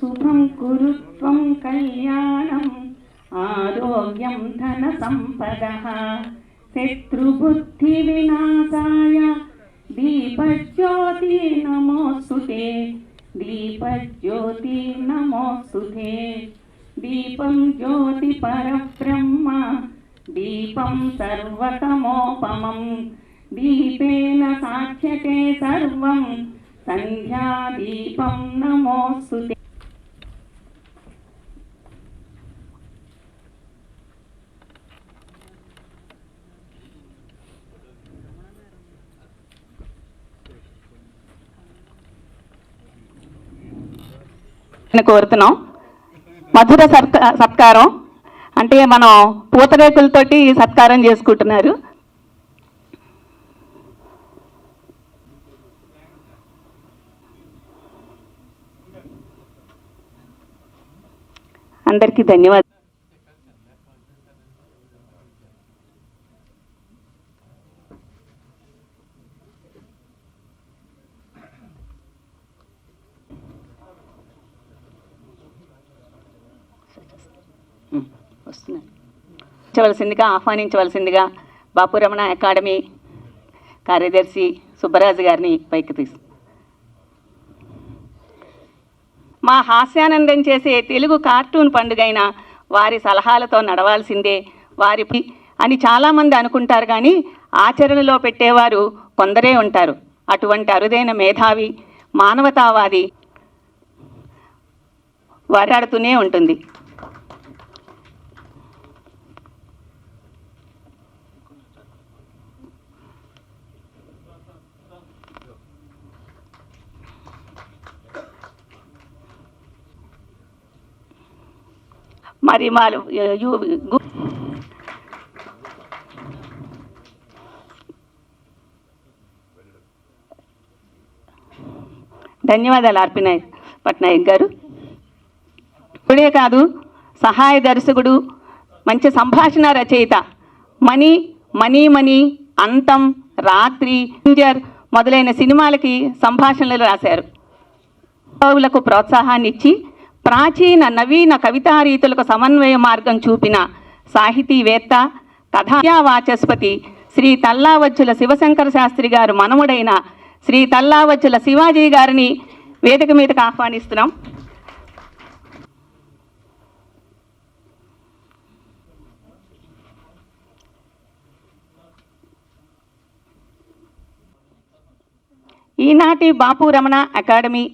శుభం కురు త్వం కళ్యాణం ఆరోగ్యం ధన సంపదః శత్రుబుద్ధి వినాశాయ దీపజ్యోతి నమోస్తుతే దీపజ్యోతి నమోస్తుతే దీపం జ్యోతి పరబ్రహ్మ దీపం సర్వతమోపమం దీపేన సాక్ష్యతే సర్వం సంధ్యా దీపం నమోస్తుతే. కోరుతున్నాం మధుర సత్కారం అంటే మనం పూతరేకులతోటి సత్కారం చేసుకుంటున్నారు. అందరికీ ధన్యవాదాలు. ఆహ్వానించవలసిందిగా బాపురమణ అకాడమీ కార్యదర్శి సుబ్బరాజు గారిని పైకి తీసు. మా హాస్యానందం చేసే తెలుగు కార్టూన్ పండుగైన వారి సలహాలతో నడవాల్సిందే వారి అని చాలామంది అనుకుంటారు, కానీ ఆచరణలో పెట్టేవారు కొందరే ఉంటారు. అటువంటి అరుదైన మేధావి మానవతావాది వారాడుతూనే ఉంటుంది. మరి ధన్యవాదాలు ఆర్పి పట్నాయక్ గారు. ఇప్పుడే కాదు, సహాయ దర్శకుడు, మంచి సంభాషణ రచయిత, మనీ మనీ మనీ, అంతం, రాత్రి, మొదలైన సినిమాలకి సంభాషణలు రాశారు. కవులకు ప్రోత్సాహాన్ని ఇచ్చి ప్రాచీన నవీన కవితా రీతులకు సమన్వయ మార్గం చూపిన సాహితీవేత్త, కథావాచస్పతి శ్రీ తల్లావచ్చుల శివశంకర శాస్త్రి గారు మనముడైన శ్రీ తల్లావచ్చుల శివాజీ గారిని వేదిక మీదకు ఆహ్వానిస్తున్నాం. ఈనాటి బాపురమణ అకాడమీ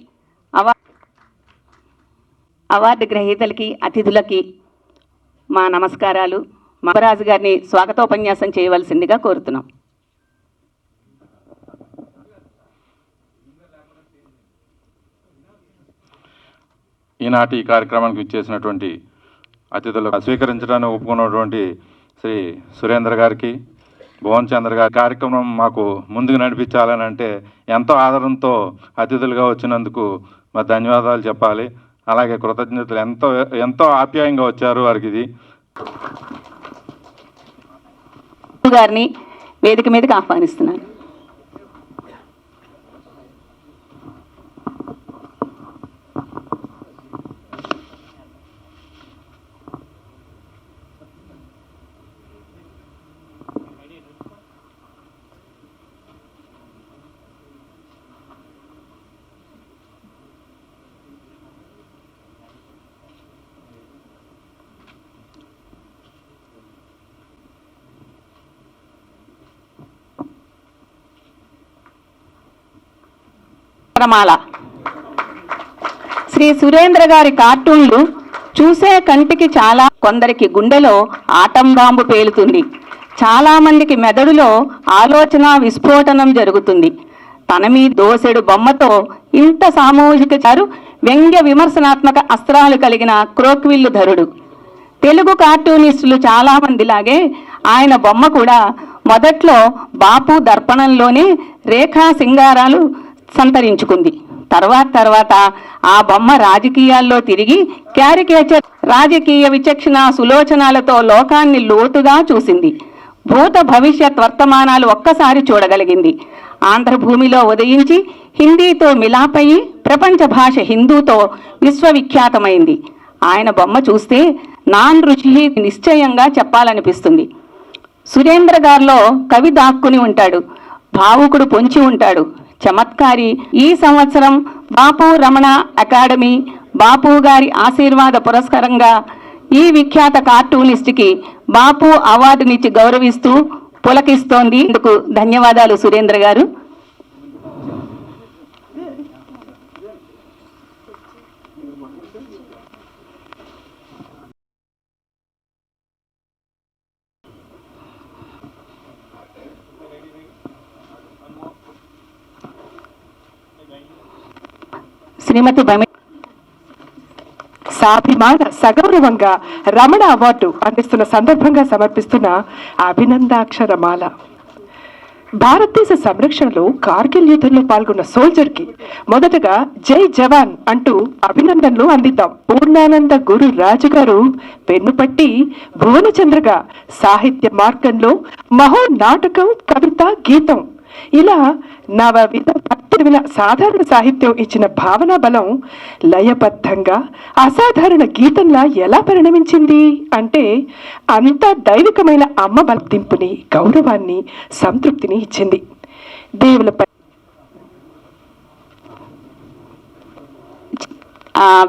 అవార్డు గ్రహీతలకి, అతిథులకి మా నమస్కారాలు. మహారాజు గారిని స్వాగతోపన్యాసం చేయవలసిందిగా కోరుతున్నాం. ఈనాటి కార్యక్రమానికి ఇచ్చేసినటువంటి అతిథులు స్వీకరించడానికి ఒప్పుకున్నటువంటి శ్రీ సురేంద్ర గారికి, భువన్ చంద్ర గారి కార్యక్రమం మాకు ముందుకు నడిపించాలని అంటే ఎంతో ఆదరంతో అతిథులుగా వచ్చినందుకు మా ధన్యవాదాలు చెప్పాలి. అలాగే కృతజ్ఞతలు, ఎంతో ఆప్యాయంగా వచ్చారు వారికి. ఇది గారిని వేదిక మీదకి ఆహ్వానిస్తున్నాను. శ్రీ సురేంద్ర గారి కార్టూన్లు చూసే కంటికి చాలా, కొందరికి గుండెలో ఆటం బాంబు పేలుతుంది, చాలా మందికి మెదడులో ఆలోచన విస్ఫోటనం జరుగుతుంది. తన మీద దోసెడు బొమ్మతో ఇంత సామూహిక చారు వ్యంగ్య విమర్శనాత్మక అస్త్రాలు కలిగిన క్రోక్విల్లు ధరుడు. తెలుగు కార్టూనిస్టులు చాలా మందిలాగే ఆయన బొమ్మ కూడా మొదట్లో బాపు దర్పణంలోనే రేఖా సింగారాలు సంతరించుకుంది. తర్వాత ఆ బొమ్మ రాజకీయాల్లో తిరిగి క్యారికేచర్, రాజకీయ విచక్షణ సులోచనాలతో లోకాన్ని లోతుగా చూసింది. భూత భవిష్యత్ వర్తమానాలు ఒక్కసారి చూడగలిగింది. ఆంధ్రభూమిలో ఉదయించి హిందీతో మిలాపయి ప్రపంచ భాష హిందూతో విశ్వవిఖ్యాతమైంది. ఆయన బొమ్మ చూస్తే నాన్ రుచి నిశ్చయంగా చెప్పాలనిపిస్తుంది. సురేంద్ర గారిలో కవి దాక్కుని ఉంటాడు, భావుకుడు పొంచి ఉంటాడు, చమత్కారి. ఈ సంవత్సరం బాపు రమణ అకాడమీ బాపు గారి ఆశీర్వాద పురస్కారంగా ఈ విఖ్యాత కార్టూనిస్ట్కి బాపు అవార్డునిచ్చి గౌరవిస్తూ పులకిస్తోంది. ఇందుకు ధన్యవాదాలు సురేంద్ర గారు. శ్రీమతి సాభిమాన సగౌరవంగా రమణ అవార్డు అందిస్తున్న సందర్భంగా సమర్పిస్తున్న అభినందాక్షరమాల. భారతదేశ సంరక్షణలో కార్గిల్ యుద్ధంలో పాల్గొన్న సోల్జర్కి మొదటగా జై జవాన్ అంటూ అభినందనలు అందిద్దాం. పూర్ణానంద గురు రాజు గారు పెన్నుపట్టి భువనచంద్రగా సాహిత్య మార్గంలో మహో నాటకం, కవిత, గీతం ఇలా నవవిధ సాధారణ సాహిత్యం ఇచ్చిన భావనా బలం లయబద్ధంగా అసాధారణ గీతంలా ఎలా పరిణమించింది అంటే అంతా దైవికమైన అమ్మ బలదింపుని, గౌరవాన్ని, సంతృప్తిని ఇచ్చింది. దేవులపై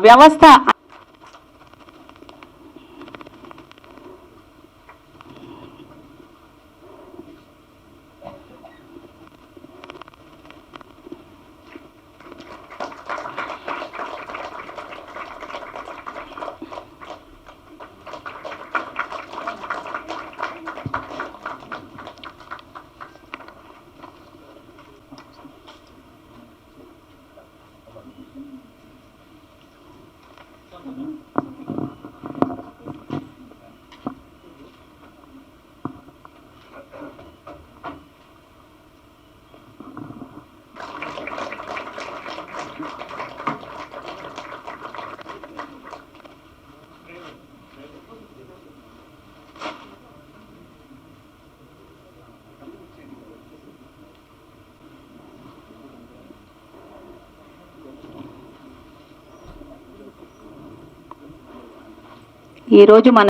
వ్యవస్థ ఈరోజు మన